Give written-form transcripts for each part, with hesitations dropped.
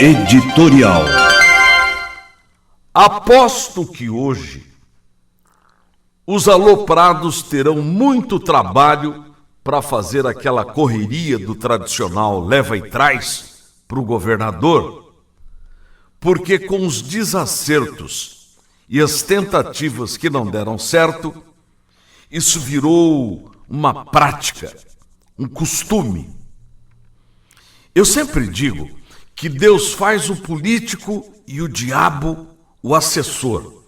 Editorial. Aposto que hoje os aloprados terão muito trabalho para fazer aquela correria do tradicional leva e traz para o governador, porque com os desacertos e as tentativas que não deram certo, isso virou uma prática, um costume. Eu sempre digo que Deus faz o político e o diabo o assessor.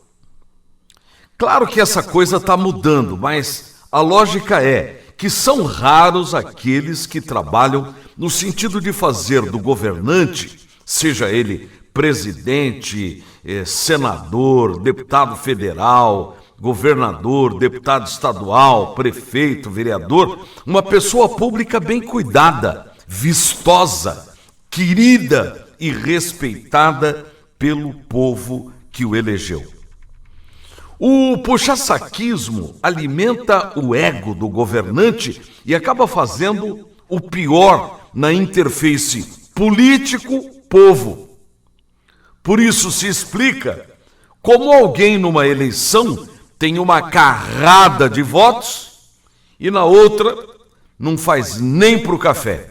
Claro que essa coisa está mudando, mas a lógica é que são raros aqueles que trabalham no sentido de fazer do governante, seja ele presidente, senador, deputado federal, governador, deputado estadual, prefeito, vereador, uma pessoa pública bem cuidada, vistosa, querida e respeitada pelo povo que o elegeu. O puxa-saquismo alimenta o ego do governante e acaba fazendo o pior na interface político-povo. Por isso se explica como alguém numa eleição tem uma carrada de votos e na outra não faz nem para o café.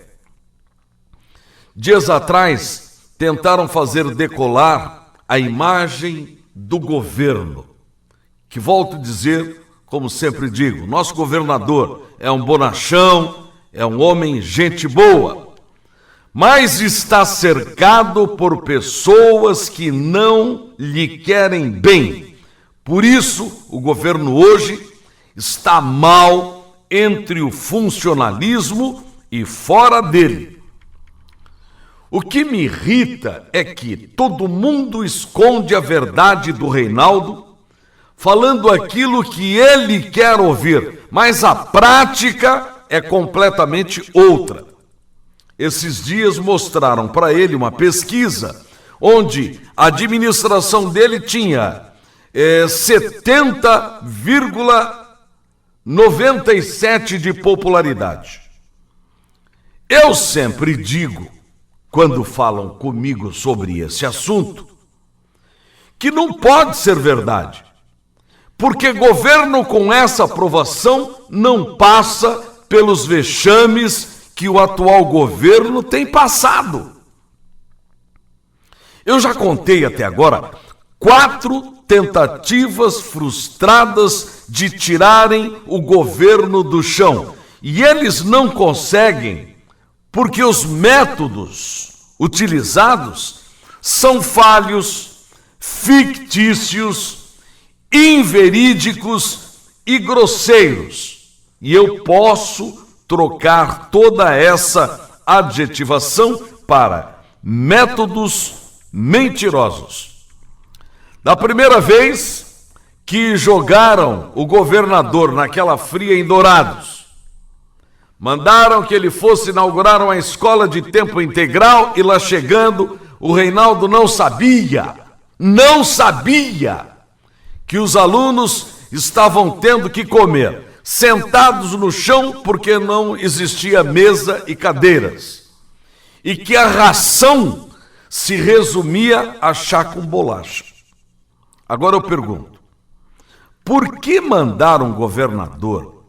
Dias atrás, tentaram fazer decolar a imagem do governo, que volto a dizer, como sempre digo, nosso governador é um bonachão, é um homem gente boa, mas está cercado por pessoas que não lhe querem bem. Por isso, o governo hoje está mal entre o funcionalismo e fora dele. O que me irrita é que todo mundo esconde a verdade do Reinaldo, falando aquilo que ele quer ouvir, mas a prática é completamente outra. Esses dias mostraram para ele uma pesquisa onde a administração dele tinha 70,97 de popularidade. Eu sempre digo, quando falam comigo sobre esse assunto, que não pode ser verdade, porque governo com essa aprovação não passa pelos vexames que o atual governo tem passado. Eu já contei até agora 4 tentativas frustradas de tirarem o governo do chão, e eles não conseguem porque os métodos utilizados são falhos, fictícios, inverídicos e grosseiros. E eu posso trocar toda essa adjetivação para métodos mentirosos. Da primeira vez que jogaram o governador naquela fria em Dourados, mandaram que ele fosse inaugurar uma escola de tempo integral e lá chegando, o Reinaldo não sabia que os alunos estavam tendo que comer sentados no chão porque não existia mesa e cadeiras. E que a ração se resumia a chá com bolacha. Agora eu pergunto, por que mandar um governador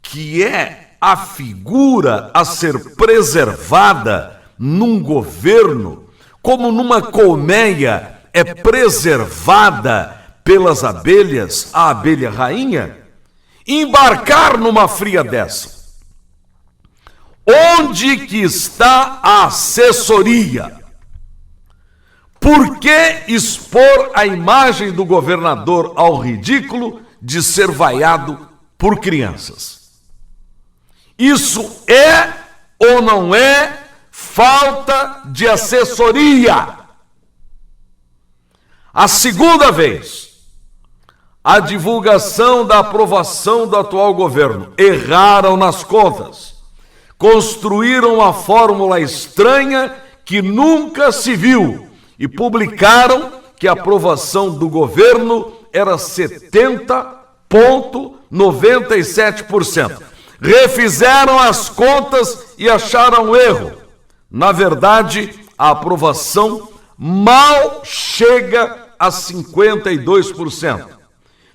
que é a figura a ser preservada num governo, como numa colmeia é preservada pelas abelhas, a abelha rainha, embarcar numa fria dessa? Onde que está a assessoria? Por que expor a imagem do governador ao ridículo de ser vaiado por crianças? Isso é ou não é falta de assessoria? A segunda vez, a divulgação da aprovação do atual governo. Erraram nas contas. Construíram uma fórmula estranha que nunca se viu e publicaram que a aprovação do governo era 70,97%. Refizeram as contas e acharam erro. Na verdade, a aprovação mal chega a 52%.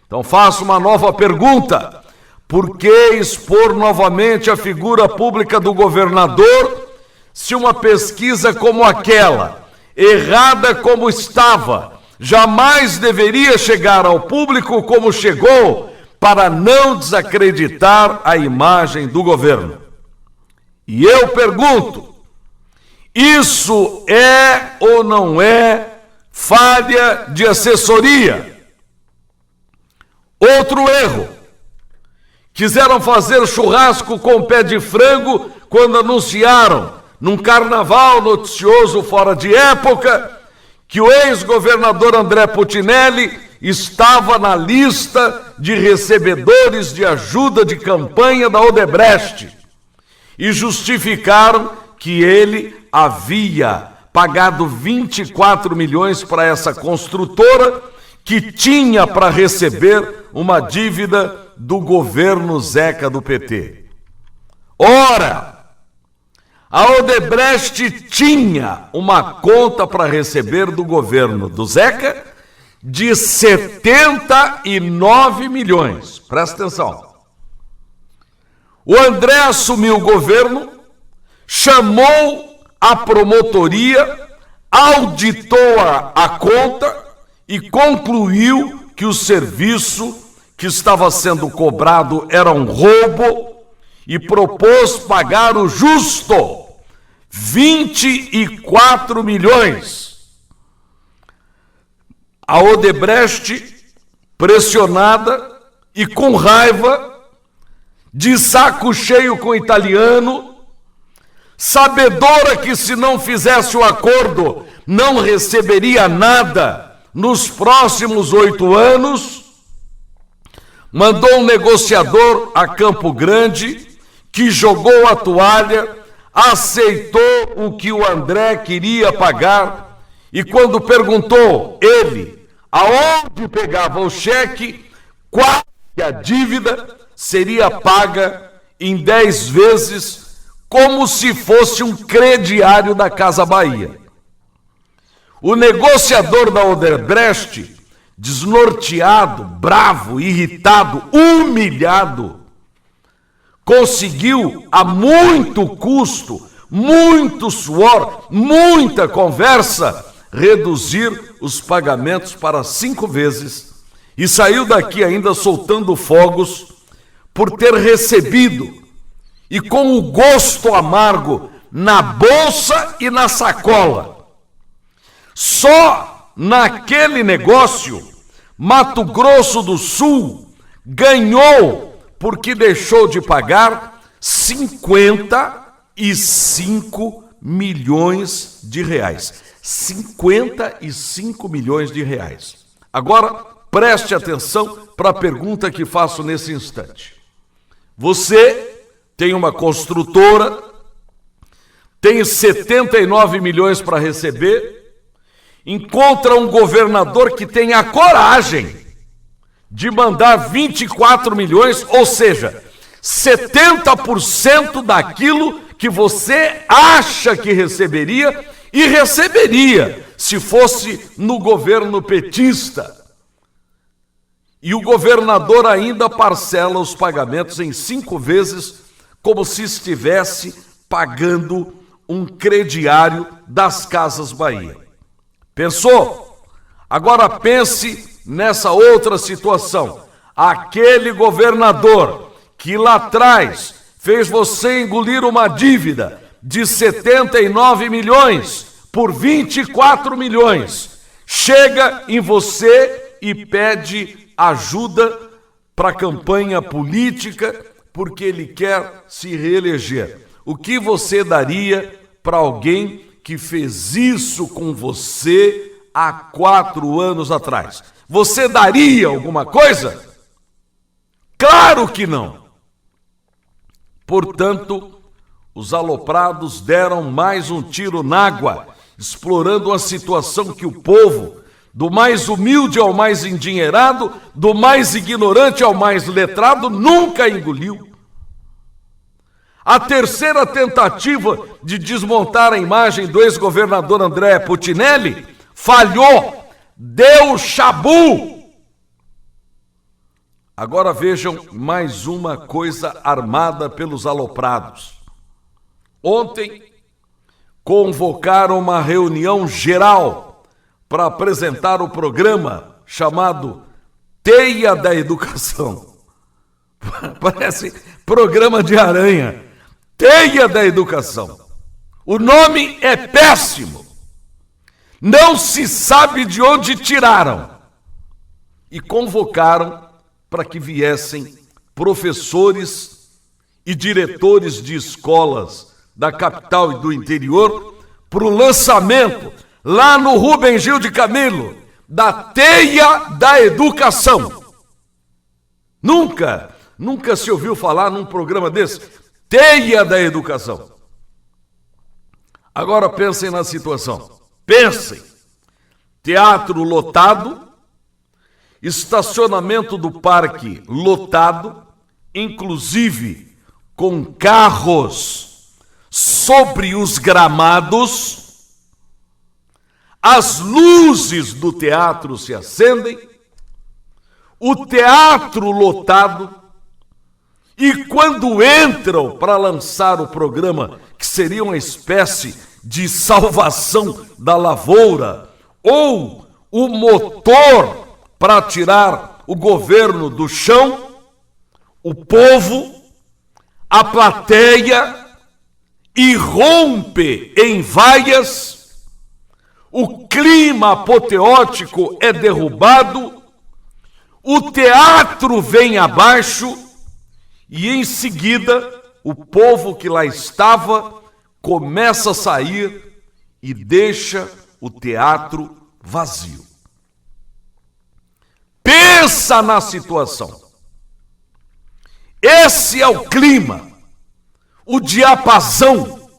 Então faço uma nova pergunta. Por que expor novamente a figura pública do governador se uma pesquisa como aquela, errada como estava, jamais deveria chegar ao público como chegou, para não desacreditar a imagem do governo? E eu pergunto, isso é ou não é falha de assessoria? Outro erro. Quiseram fazer churrasco com pé de frango quando anunciaram, num carnaval noticioso fora de época, que o ex-governador André Putinelli estava na lista de recebedores de ajuda de campanha da Odebrecht e justificaram que ele havia pagado 24 milhões para essa construtora que tinha para receber uma dívida do governo Zeca do PT. Ora, a Odebrecht tinha uma conta para receber do governo do Zeca de 79 milhões. Presta atenção. O André assumiu o governo, chamou a promotoria, auditou a conta e concluiu que o serviço que estava sendo cobrado era um roubo e propôs pagar o justo, 24 milhões. A Odebrecht, pressionada e com raiva, de saco cheio com o italiano, sabedora que se não fizesse o acordo não receberia nada nos próximos 8 anos, mandou um negociador a Campo Grande, que jogou a toalha, aceitou o que o André queria pagar, e quando perguntou ele aonde pegava o cheque, quase a dívida seria paga em 10 vezes, como se fosse um crediário da Casa Bahia. O negociador da Odebrecht, desnorteado, bravo, irritado, humilhado, conseguiu a muito custo, muito suor, muita conversa, reduzir os pagamentos para 5 vezes e saiu daqui ainda soltando fogos por ter recebido e com o gosto amargo na bolsa e na sacola. Só naquele negócio, Mato Grosso do Sul ganhou porque deixou de pagar 55 milhões de reais. 55 milhões de reais. Agora, preste atenção para a pergunta que faço nesse instante. Você tem uma construtora, tem 79 milhões para receber, encontra um governador que tem a coragem de mandar 24 milhões, ou seja, 70% daquilo que você acha que receberia, e receberia se fosse no governo petista. E o governador ainda parcela os pagamentos em 5 vezes, como se estivesse pagando um crediário das Casas Bahia. Pensou? Agora pense nessa outra situação. Aquele governador que lá atrás fez você engolir uma dívida de 79 milhões por 24 milhões, chega em você e pede ajuda para a campanha política porque ele quer se reeleger. O que você daria para alguém que fez isso com você há 4 anos atrás? Você daria alguma coisa? Claro que não. Portanto, os aloprados deram mais um tiro na água, explorando uma situação que o povo, do mais humilde ao mais endinheirado, do mais ignorante ao mais letrado, nunca engoliu. A terceira tentativa de desmontar a imagem do ex-governador André Putinelli falhou, deu chabu. Agora vejam mais uma coisa armada pelos aloprados. Ontem convocaram uma reunião geral para apresentar o programa chamado Teia da Educação. Parece programa de aranha. Teia da Educação. O nome é péssimo. Não se sabe de onde tiraram. E convocaram para que viessem professores e diretores de escolas da capital e do interior para o lançamento, lá no Rubem Gil de Camilo, da Teia da Educação. Nunca se ouviu falar num programa desse. Teia da Educação. Agora pensem na situação. Pensem. Teatro lotado, estacionamento do parque lotado, inclusive com carros sobre os gramados, as luzes do teatro se acendem, o teatro lotado, e quando entram para lançar o programa, que seria uma espécie de salvação da lavoura, ou o motor para tirar o governo do chão, o povo, a plateia, irrompe em vaias, o clima apoteótico é derrubado, o teatro vem abaixo e em seguida o povo que lá estava começa a sair e deixa o teatro vazio. Pensa na situação. Esse é o clima, o diapasão.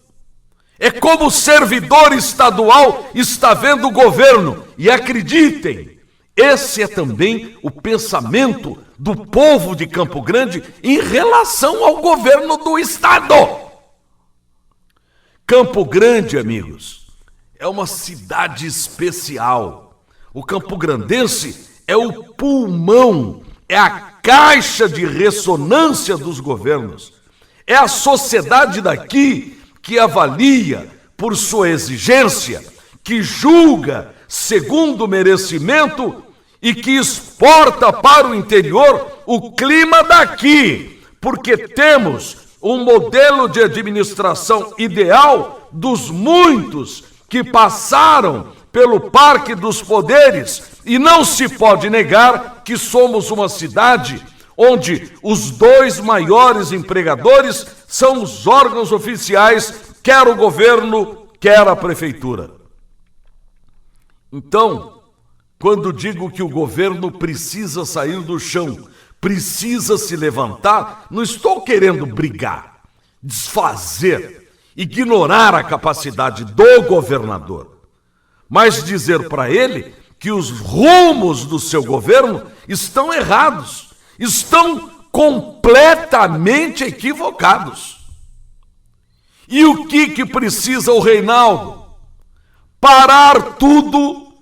É como o servidor estadual está vendo o governo. E acreditem, esse é também o pensamento do povo de Campo Grande em relação ao governo do estado. Campo Grande, amigos, é uma cidade especial. O campograndense é o pulmão, é a caixa de ressonância dos governos. É a sociedade daqui que avalia por sua exigência, que julga segundo o merecimento e que exporta para o interior o clima daqui, porque temos um modelo de administração ideal dos muitos que passaram pelo Parque dos Poderes, e não se pode negar que somos uma cidade onde os dois maiores empregadores são os órgãos oficiais, quer o governo, quer a prefeitura. Então, quando digo que o governo precisa sair do chão, precisa se levantar, não estou querendo brigar, desfazer, ignorar a capacidade do governador, mas dizer para ele que os rumos do seu governo estão errados, estão completamente equivocados. E o que precisa o Reinaldo? Parar tudo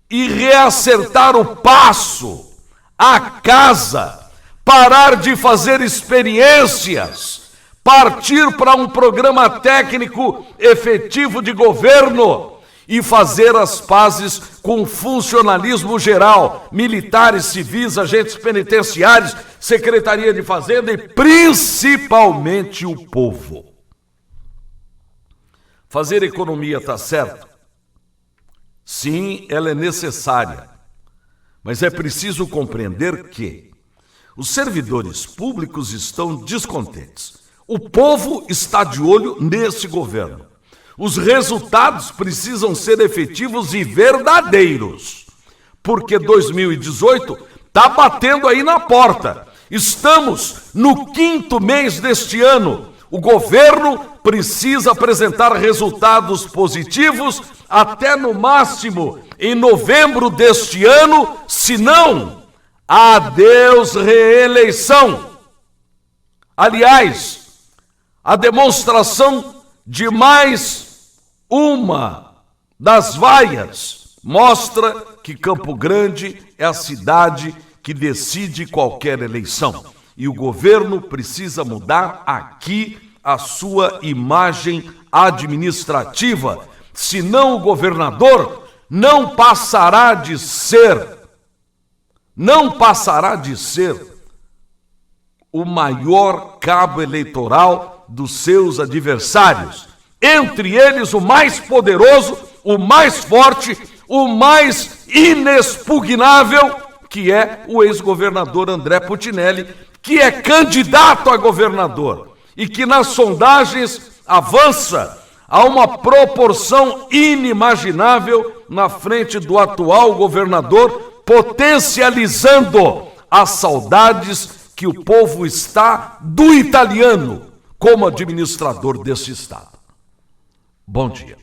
e reacertar o passo, a casa, parar de fazer experiências, partir para um programa técnico efetivo de governo e fazer as pazes com o funcionalismo geral, militares, civis, agentes penitenciários, Secretaria de Fazenda e principalmente o povo. Fazer economia está certo? Sim, ela é necessária, mas é preciso compreender que os servidores públicos estão descontentes. O povo está de olho nesse governo. Os resultados precisam ser efetivos e verdadeiros, porque 2018 está batendo aí na porta. Estamos no 5º mês deste ano. O governo precisa apresentar resultados positivos até no máximo em novembro deste ano, senão, adeus reeleição. Aliás, a demonstração de mais uma das vaias mostra que Campo Grande é a cidade que decide qualquer eleição. E o governo precisa mudar aqui a sua imagem administrativa, senão o governador não passará de ser o maior cabo eleitoral dos seus adversários. Entre eles, o mais poderoso, o mais forte, o mais inexpugnável, que é o ex-governador André Putinelli, que é candidato a governador e que nas sondagens avança a uma proporção inimaginável na frente do atual governador, potencializando as saudades que o povo está do italiano como administrador desse estado. Bom dia.